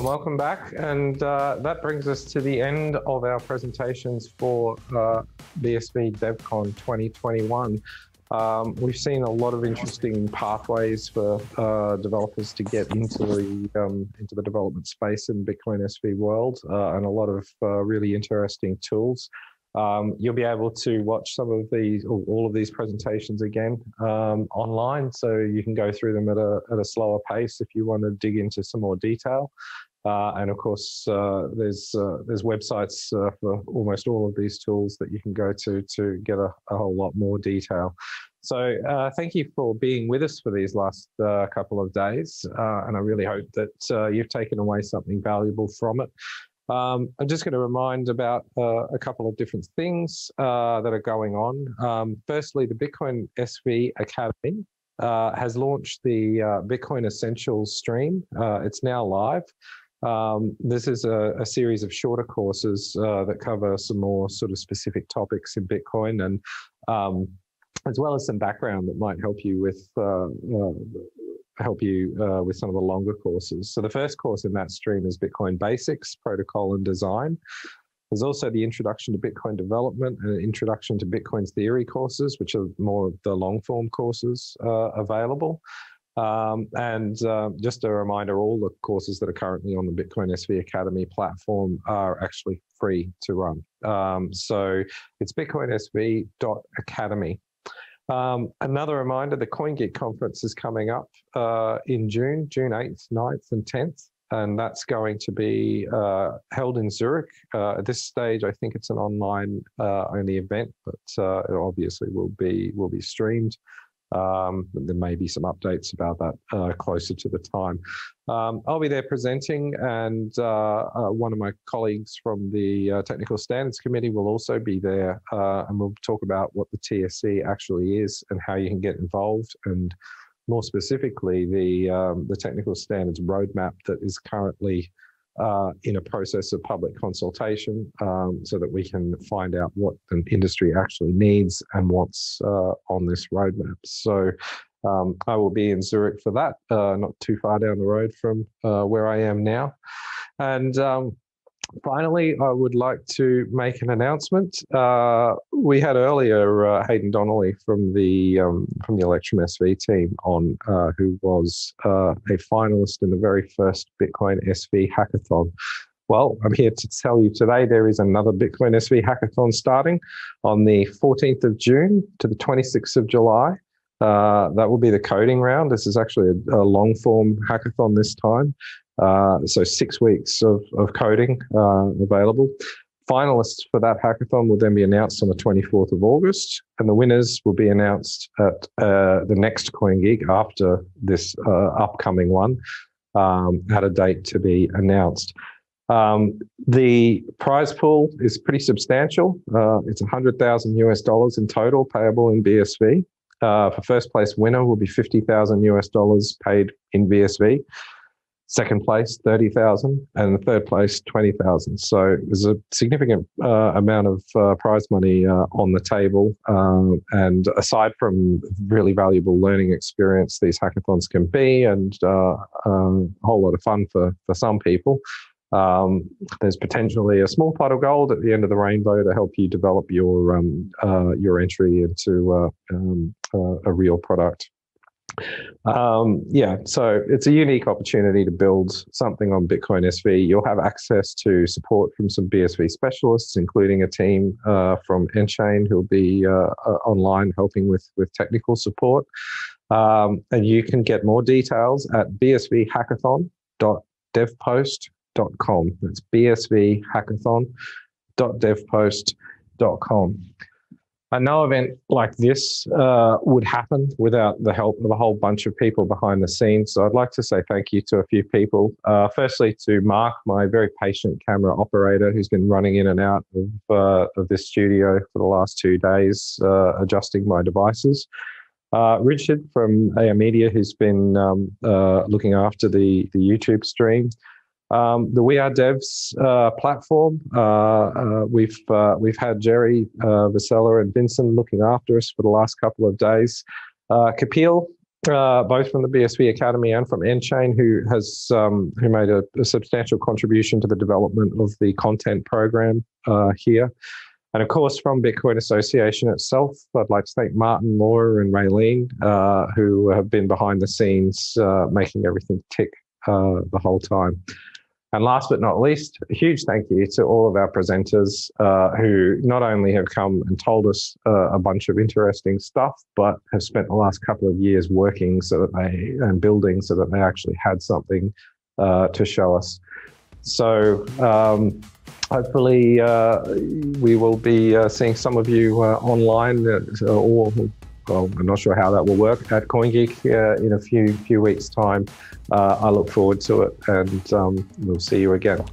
And welcome back. And that brings us to the end of our presentations for BSV DevCon 2021. We've seen a lot of interesting pathways for developers to get into the development space in Bitcoin SV world, and a lot of really interesting tools. You'll be able to watch some of these, or all of these presentations again online, so you can go through them at a slower pace if you want to dig into some more detail. And of course, there's websites for almost all of these tools that you can go to get a whole lot more detail. So thank you for being with us for these last couple of days, and I really hope that you've taken away something valuable from it. I'm just going to remind about a couple of different things that are going on. Firstly, the Bitcoin SV Academy has launched the Bitcoin Essentials stream. It's now live. This is a series of shorter courses that cover some more sort of specific topics in Bitcoin, and as well as some background that might help you with some of the longer courses. So the first course in that stream is Bitcoin Basics, Protocol and Design. There's also the Introduction to Bitcoin Development and Introduction to Bitcoin Theory courses, which are more of the long form courses available. And just a reminder, all the courses that are currently on the Bitcoin SV Academy platform are actually free to run. So it's bitcoinsv.academy. Another reminder, the CoinGeek conference is coming up in June 8th, 9th and 10th, and that's going to be held in Zurich. At this stage, I think it's an online only event, but it obviously will be streamed. There may be some updates about that closer to the time. I'll be there presenting, and one of my colleagues from the Technical Standards Committee will also be there, and we'll talk about what the TSC actually is and how you can get involved, and more specifically, the Technical Standards Roadmap that is currently in a process of public consultation, so that we can find out what the industry actually needs and what's on this roadmap. So I will be in Zurich for that, not too far down the road from where I am now. And finally, I would like to make an announcement. We had earlier Hayden Donnelly from the Electrum SV team on, who was a finalist in the very first Bitcoin SV hackathon. Well, I'm here to tell you today there is another Bitcoin SV hackathon starting on the 14th of June to the 26th of July. That will be the coding round. This is actually a long form hackathon this time. So 6 weeks of coding available. Finalists for that hackathon will then be announced on the 24th of August, and the winners will be announced at the next CoinGeek after this upcoming one, at a date to be announced. The prize pool is pretty substantial. It's $100,000 in total, payable in BSV. For first place winner will be $50,000 paid in BSV. Second place, $30,000, and the third place, $20,000. So there's a significant amount of prize money on the table. And aside from really valuable learning experience these hackathons can be, and a whole lot of fun for some people, there's potentially a small pot of gold at the end of the rainbow to help you develop your entry into a real product. Yeah, so it's a unique opportunity to build something on Bitcoin SV. You'll have access to support from some BSV specialists, including a team from nChain who'll be online helping with technical support. And you can get more details at bsvhackathon.devpost.com. That's bsvhackathon.devpost.com. No event like this would happen without the help of a whole bunch of people behind the scenes. So I'd like to say thank you to a few people. Firstly, to Mark, my very patient camera operator, who's been running in and out of this studio for the last 2 days, adjusting my devices. Richard from AR Media, who's been looking after the YouTube stream. The We Are Devs platform, we've had Jerry Vasella and Vincent looking after us for the last couple of days. Kapil both from the BSV Academy and from nChain, who made a substantial contribution to the development of the content program here. And of course, from Bitcoin Association itself, I'd like to thank Martin, Laura, and Raylene, who have been behind the scenes making everything tick the whole time. And last but not least, a huge thank you to all of our presenters who not only have come and told us a bunch of interesting stuff, but have spent the last couple of years working and building so that they actually had something to show us. So hopefully we will be seeing some of you online, well, I'm not sure how that will work at CoinGeek in a few weeks' time. I look forward to it, and we'll see you again.